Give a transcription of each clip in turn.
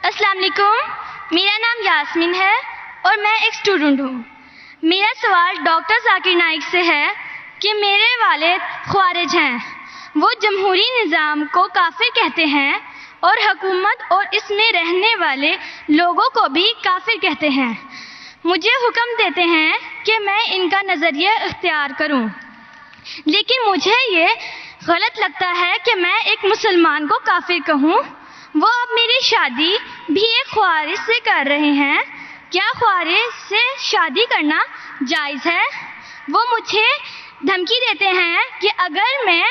السلام علیکم، میرا نام یاسمین ہے اور میں ایک اسٹوڈنٹ ہوں۔ میرا سوال ڈاکٹر ذاکر نائک سے ہے کہ میرے والد خوارج ہیں، وہ جمہوری نظام کو کافر کہتے ہیں اور حکومت اور اس میں رہنے والے لوگوں کو بھی کافر کہتے ہیں۔ مجھے حکم دیتے ہیں کہ میں ان کا نظریہ اختیار کروں، لیکن مجھے یہ غلط لگتا ہے کہ میں ایک مسلمان کو کافر کہوں۔ وہ اب میری شادی بھی ایک خوارج سے کر رہے ہیں، کیا خوارج سے شادی کرنا جائز ہے؟ وہ مجھے دھمکی دیتے ہیں کہ اگر میں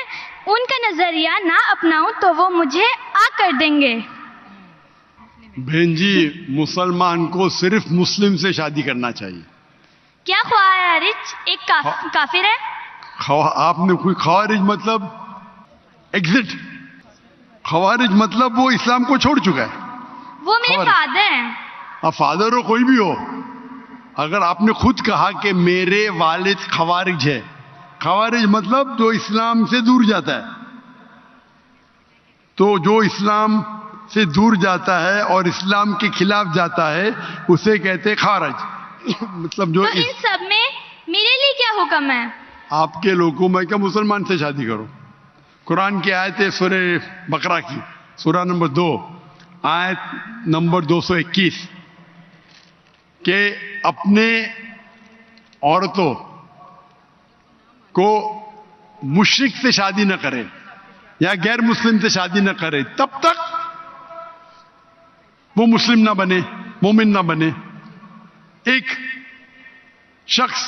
ان کا نظریہ نہ اپناؤں تو وہ مجھے آگ کر دیں گے۔ بہن جی، مسلمان کو صرف مسلم سے شادی کرنا چاہیے۔ کیا خوارج ایک کافر ہے؟ آپ نے کوئی خوارج مطلب ایگزٹ، خوارج مطلب وہ اسلام کو چھوڑ چکا ہے۔ وہ میرے فادر ہیں۔ فادر ہو کوئی بھی ہو، اگر آپ نے خود کہا کہ میرے والد خوارج ہے، خوارج مطلب جو اسلام سے دور جاتا ہے، تو جو اسلام سے دور جاتا ہے اور اسلام کے خلاف جاتا ہے اسے کہتے خارج۔ مطلب جو تو ان سب میں میرے لیے کیا حکم ہے؟ آپ کے لوگوں میں کیا مسلمان سے شادی کرو۔ قرآن کی آیت ہے سورہ بقرہ کی، سورہ نمبر 2 آیت نمبر 221 کہ اپنے عورتوں کو مشرک سے شادی نہ کرے یا غیر مسلم سے شادی نہ کرے تب تک وہ مسلم نہ بنے، مومن نہ بنے۔ ایک شخص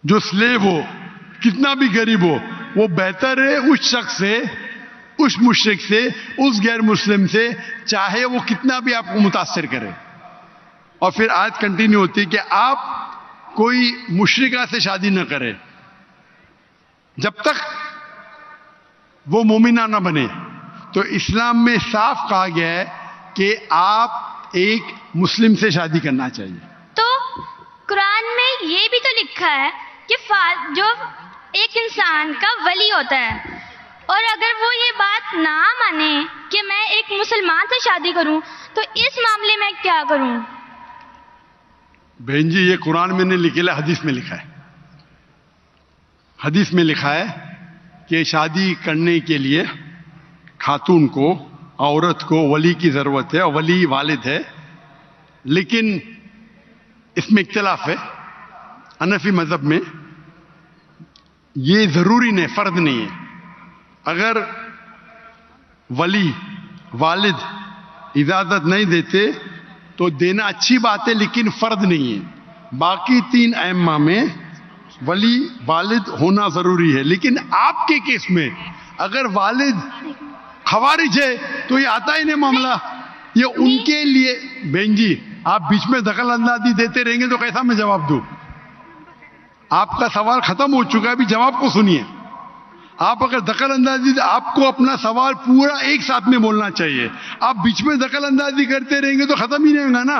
جو سلیو ہو، کتنا بھی غریب ہو، وہ بہتر ہے اس شخص سے، اس مشرک سے، اس غیر مسلم سے، چاہے وہ کتنا بھی آپ کو متاثر کرے۔ اور پھر آیت کنٹینیو ہوتی ہے کہ آپ کوئی مشرکہ سے شادی نہ کرے جب تک وہ مومنہ نہ بنے۔ تو اسلام میں صاف کہا گیا ہے کہ آپ ایک مسلم سے شادی کرنا چاہیے۔ تو قرآن میں یہ بھی تو لکھا ہے کہ جو ایک انسان کا ولی ہوتا ہے، اور اگر وہ یہ بات نہ مانے کہ میں ایک مسلمان سے شادی کروں تو اس معاملے میں کیا کروں؟ بہن جی، یہ قرآن میں نے لکھا ہے، حدیث میں لکھا ہے۔ حدیث میں لکھا ہے کہ شادی کرنے کے لیے خاتون کو، عورت کو ولی کی ضرورت ہے، اور ولی والد ہے۔ لیکن اس میں اختلاف ہے، حنفی مذہب میں یہ ضروری نہیں، فرض نہیں ہے۔ اگر ولی والد اجازت نہیں دیتے تو دینا اچھی بات ہے، لیکن فرض نہیں ہے۔ باقی 3 ائمہ میں ولی والد ہونا ضروری ہے، لیکن آپ کے کیس میں اگر والد خوارج ہے تو یہ آتا ہی نہیں معاملہ۔ یہ ان کے لیے بہن جی، آپ بیچ میں دخل اندازی دیتے رہیں گے تو کیسا میں جواب دوں؟ آپ کا سوال ختم ہو چکا ہے، ابھی جواب کو سنیے۔ آپ اگر دخل اندازی، آپ کو اپنا سوال پورا ایک ساتھ میں بولنا چاہیے۔ آپ بیچ میں دخل اندازی کرتے رہیں گے تو ختم ہی نہیں ہوگا نا۔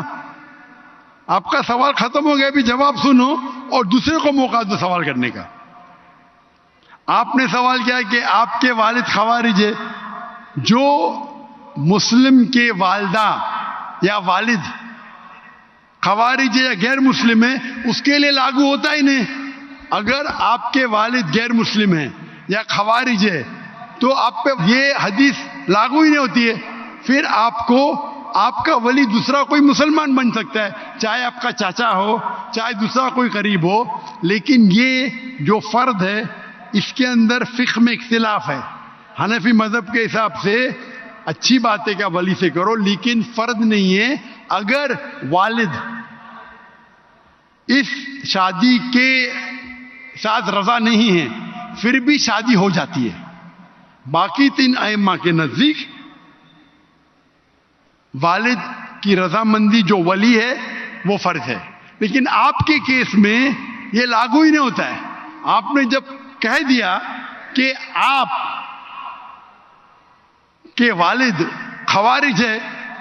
آپ کا سوال ختم ہو گیا، ابھی جواب سنو اور دوسرے کو موقع دو سوال کرنے کا۔ آپ نے سوال کیا کہ آپ کے والد خوارج ہے، جو مسلم کے والدہ یا والد خوارج ہے یا غیر مسلم ہے اس کے لیے لاگو ہوتا ہی نہیں۔ اگر آپ کے والد غیر مسلم ہیں یا خوارج ہے تو آپ پہ یہ حدیث لاگو ہی نہیں ہوتی ہے۔ پھر آپ کو آپ کا ولی دوسرا کوئی مسلمان بن سکتا ہے، چاہے آپ کا چاچا ہو، چاہے دوسرا کوئی قریب ہو، لیکن یہ جو فرد ہے اس کے اندر فقہ میں اختلاف ہے۔ حنفی مذہب کے حساب سے اچھی بات ہے کہ ولی سے کرو، لیکن فرض نہیں ہے۔ اگر والد اس شادی کے ساتھ رضا نہیں ہے پھر بھی شادی ہو جاتی ہے۔ باقی 3 ائمہ کے نزدیک والد کی رضامندی جو ولی ہے وہ فرض ہے، لیکن آپ کے کیس میں یہ لاگو ہی نہیں ہوتا ہے۔ آپ نے جب کہہ دیا کہ آپ کے والد خوارج ہے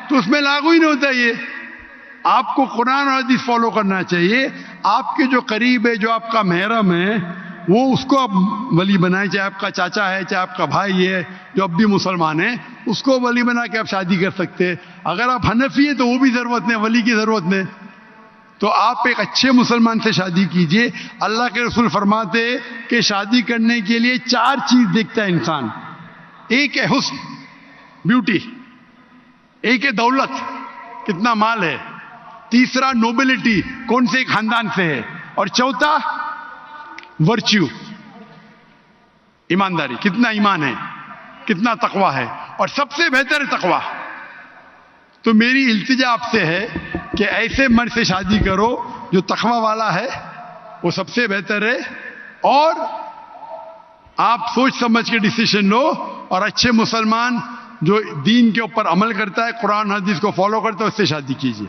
تو اس میں لاگو ہی نہیں ہوتا یہ۔ آپ کو قرآن اور حدیث فالو کرنا چاہیے۔ آپ کے جو قریب ہے، جو آپ کا محرم ہے، وہ اس کو آپ ولی بنائیں, چاہے آپ کا چاچا ہے, چاہے آپ کا بھائی ہے جو اب بھی مسلمان ہے, اس کو ولی بنا کے آپ شادی کر سکتے ہیں. اگر آپ حنفی ہیں تو وہ بھی ضرورت نہیں, ولی کی ضرورت نہیں. تو آپ ایک اچھے مسلمان سے شادی کیجئے. اللہ کے رسول فرماتے کہ شادی کرنے کے لیے 4 چیز دیکھتا ہے انسان. ایک ہے حسن, بیوٹی. ایک ہے دولت, کتنا مال ہے. تیسرا نوبلٹی, کون سے خاندان سے ہے. اور چوتھا ورچیو, ایمانداری, کتنا ایمان ہے, کتنا تقوی ہے. اور سب سے بہتر ہے تقوی. تو میری التجا آپ سے ہے کہ ایسے مرد سے شادی کرو جو تقوی والا ہے, وہ سب سے بہتر ہے. اور آپ سوچ سمجھ کے ڈیسیشن لو, اور اچھے مسلمان جو دین کے اوپر عمل کرتا ہے, قرآن حدیث کو فالو کرتا ہے, اس سے شادی کیجیے.